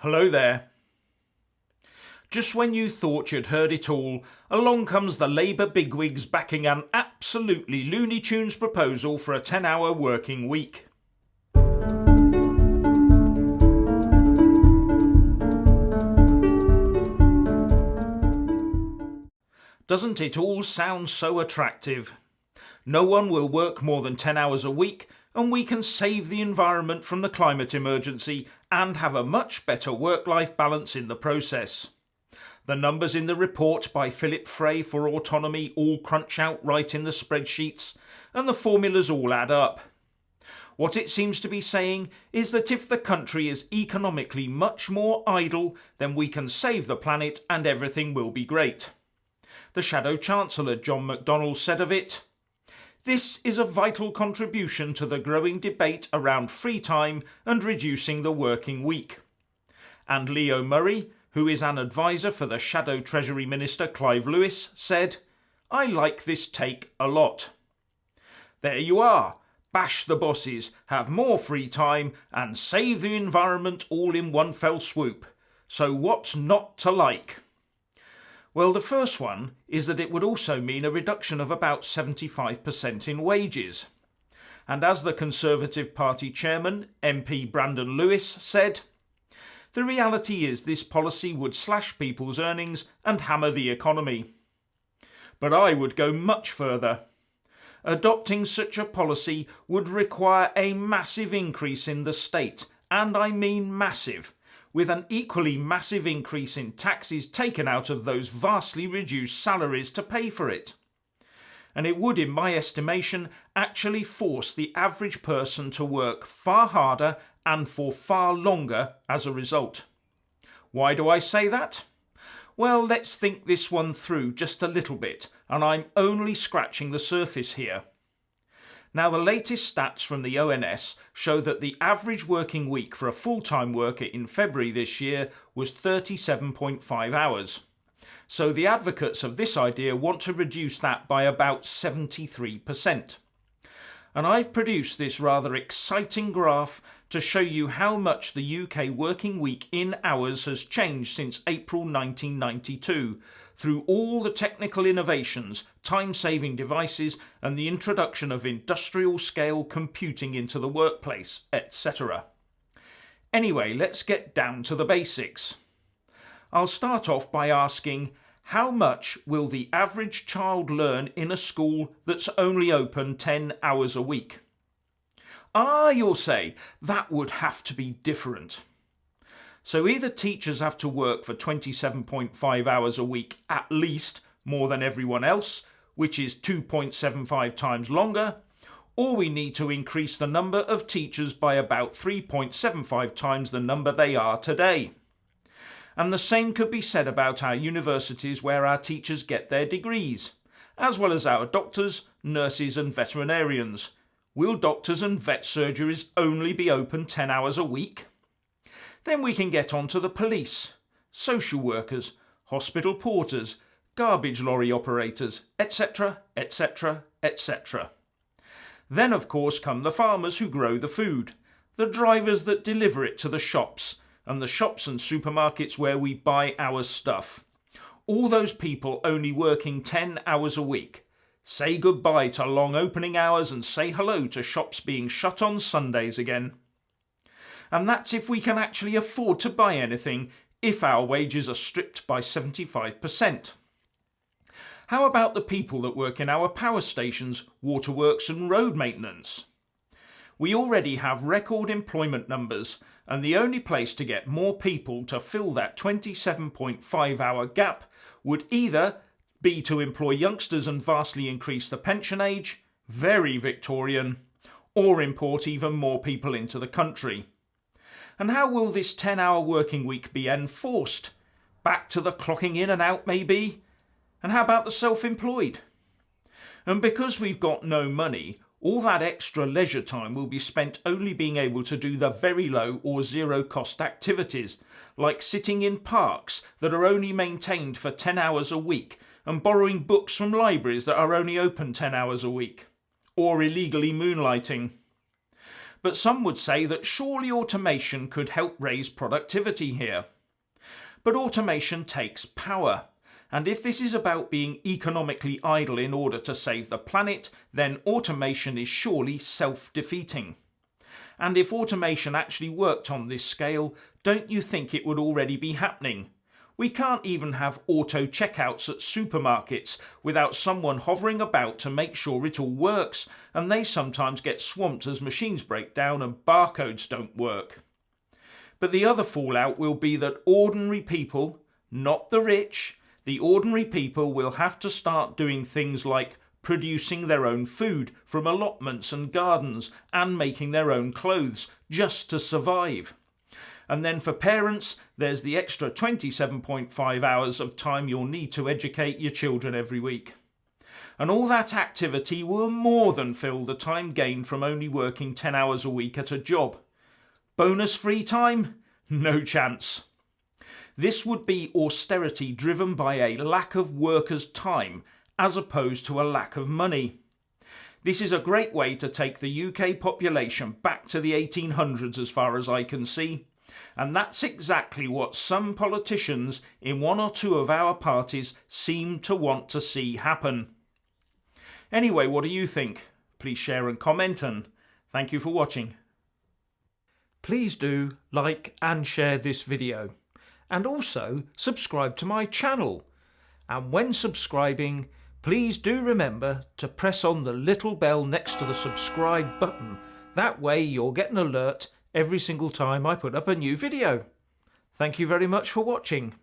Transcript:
Hello there. Just when you thought you'd heard it all, along comes the Labour bigwigs backing an absolutely Looney Tunes proposal for a 10-hour working week. Doesn't it all sound so attractive? No one will work more than 10 hours a week, and we can save the environment from the climate emergency and have a much better work-life balance in the process. The numbers in the report by Philip Frey for autonomy all crunch out right in the spreadsheets, and the formulas all add up. What it seems to be saying is that if the country is economically much more idle, then we can save the planet and everything will be great. The Shadow Chancellor John McDonnell said of it, "This is a vital contribution to the growing debate around free time and reducing the working week." And Leo Murray, who is an advisor for the Shadow Treasury Minister Clive Lewis, said, "I like this take a lot." There you are. Bash the bosses, have more free time and save the environment all in one fell swoop. So what's not to like? Well, the first one is that it would also mean a reduction of about 75% in wages. And as the Conservative Party chairman, MP Brandon Lewis, said, "The reality is this policy would slash people's earnings and hammer the economy." But I would go much further. Adopting such a policy would require a massive increase in the state, and I mean massive, with an equally massive increase in taxes taken out of those vastly reduced salaries to pay for it. And it would, in my estimation, actually force the average person to work far harder and for far longer as a result. Why do I say that? Well, let's think this one through just a little bit, and I'm only scratching the surface here. Now, the latest stats from the ONS show that the average working week for a full-time worker in February this year was 37.5 hours. So the advocates of this idea want to reduce that by about 73%. And I've produced this rather exciting graph to show you how much the UK working week in hours has changed since April 1992, through all the technical innovations, time-saving devices, and the introduction of industrial-scale computing into the workplace, etc. Anyway, let's get down to the basics. I'll start off by asking, how much will the average child learn in a school that's only open 10 hours a week? Ah, you'll say, that would have to be different. So either teachers have to work for 27.5 hours a week at least, more than everyone else, which is 2.75 times longer, or we need to increase the number of teachers by about 3.75 times the number they are today. And the same could be said about our universities where our teachers get their degrees, as well as our doctors, nurses and veterinarians. Will doctors and vet surgeries only be open 10 hours a week? Then we can get on to the police, social workers, hospital porters, garbage lorry operators, etc., etc., etc. Then of course come the farmers who grow the food, the drivers that deliver it to the shops, and the shops and supermarkets where we buy our stuff. All those people only working 10 hours a week. Say goodbye to long opening hours and say hello to shops being shut on Sundays again. And that's if we can actually afford to buy anything, if our wages are stripped by 75%. How about the people that work in our power stations, waterworks and road maintenance? We already have record employment numbers, and the only place to get more people to fill that 27.5-hour gap would either be to employ youngsters and vastly increase the pension age, very Victorian, or import even more people into the country. And how will this 10-hour working week be enforced? Back to the clocking in and out maybe? And how about the self-employed? And because we've got no money, all that extra leisure time will be spent only being able to do the very low or zero cost activities, like sitting in parks that are only maintained for 10 hours a week and borrowing books from libraries that are only open 10 hours a week, or illegally moonlighting. But some would say that surely automation could help raise productivity here. But automation takes power. And if this is about being economically idle in order to save the planet, then automation is surely self-defeating. And if automation actually worked on this scale, don't you think it would already be happening? We can't even have auto checkouts at supermarkets without someone hovering about to make sure it all works, and they sometimes get swamped as machines break down and barcodes don't work. But the other fallout will be that ordinary people, not the rich, the ordinary people will have to start doing things like producing their own food from allotments and gardens and making their own clothes just to survive. And then for parents, there's the extra 27.5 hours of time you'll need to educate your children every week. And all that activity will more than fill the time gained from only working 10 hours a week at a job. Bonus free time? No chance. This would be austerity driven by a lack of workers' time as opposed to a lack of money. This is a great way to take the UK population back to the 1800s as far as I can see. And that's exactly what some politicians in one or two of our parties seem to want to see happen. Anyway, what do you think? Please share and comment, and thank you for watching. Please do like and share this video, and also subscribe to my channel. And when subscribing, please do remember to press on the little bell next to the subscribe button. That way you'll get an alert every single time I put up a new video. Thank you very much for watching.